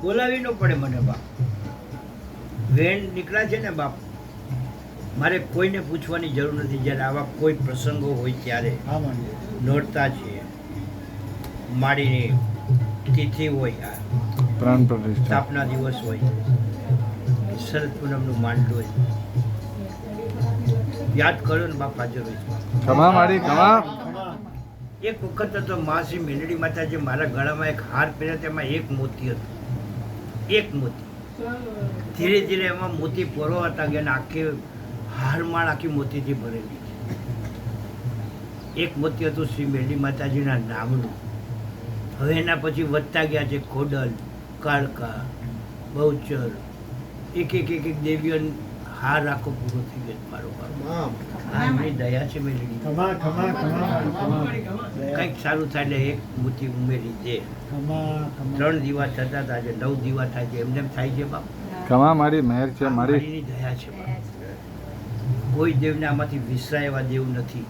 બોલાવી ન પડે મને બાપ. વેણ નીકળ્યા છે ને બાપ, મારે કોઈને પૂછવાની જરૂર નથી. જ્યારે આવા કોઈ પ્રસંગો હોય ત્યારે નોરતા છે, માડીની તિથિ હોય, પ્રાણ પ્રતિષ્ઠા, સ્થાપના દિવસ હોય, શરદ પૂનમનું માંડલું હોય, યાદ કરો ને બાપ હાજર હોય છે. ખમા મારી ખમા. એક વખત હતો માસી મેલડી માતા જે મારા ગળામાં એક હાર પહેર્યા તેમાં એક મોતી હતું, એક મોતી. ધીરે ધીરે એમાં મોતી પોરો હતા કે આખી હારમાળ આખી મોતીથી ભરેલી. એક મોતી હતું શ્રી મેલડી માતાજીના નામનું. હવે એના પછી વધતા ગયા છે ખોડલ, કાળકા, બહુચર, એક એક એક એક દેવીઓ હાર આખો પૂરો થઈ ગયો મારો બાપ. એમની દયા છે મેલડી. કંઈક સારું થાય એટલે એક મોતી ઉમેરી દે. 3 દીવા થતા હતા, આજે 9 દીવા થાય છે. એમને એમ થાય છે બાપ. ખમા મારી મહેર છે મારી. મારીની દયા છે બાપ. કોઈ દેવને આમાંથી વિસરાય એવા દેવ નથી.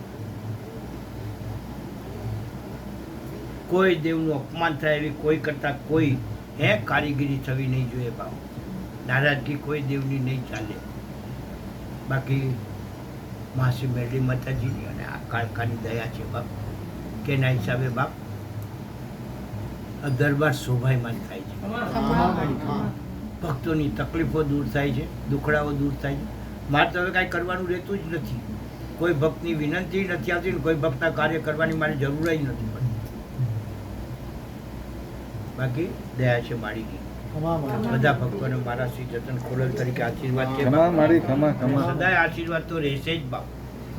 કોઈ દેવનું અપમાન થાય એવી કોઈ કરતા કોઈ કારીગરી થવી નહીં જોઈએ બાપ. નારાજગી કોઈ દેવની નહીં ચાલે. બાકી માસી મેરડી માતાજીની અને આ કાળકાની દયા છે બાપ. કે એના હિસાબે બાપ આ દરબાર શોભાયમાન થાય છે. ભક્તોની તકલીફો દૂર થાય છે, દુખડાઓ દૂર થાય છે. મારે તો હવે કાંઈ કરવાનું રહેતું જ નથી. કોઈ ભક્તની વિનંતી નથી આવતી ને કોઈ ભક્તના કાર્ય કરવાની મારી જરૂર જ નથી પડતી. બાકી દયા છે મારીની. બધા ભક્તોને મારા શ્રી ચેતન ખોડલ તરીકે આશીર્વાદ છે. ખમા મારી ખમા ખમા. સદાય આશીર્વાદ તો રહેશે જ બાપ.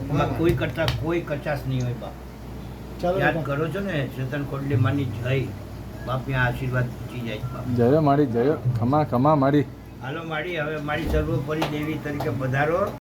એમાં કોઈ કરતા કોઈ કચાશ નહીં હોય બાપ. યાદ કરો છો ને ચેતન ખોડલી માની જય બાપ, ત્યાં આશીર્વાદ પૂછી જાય બાપ. જય મારી જય. ખમા ખમા મારી. હાલો માડી, હવે મારી સર્વોપરી દેવી તરીકે પધારો.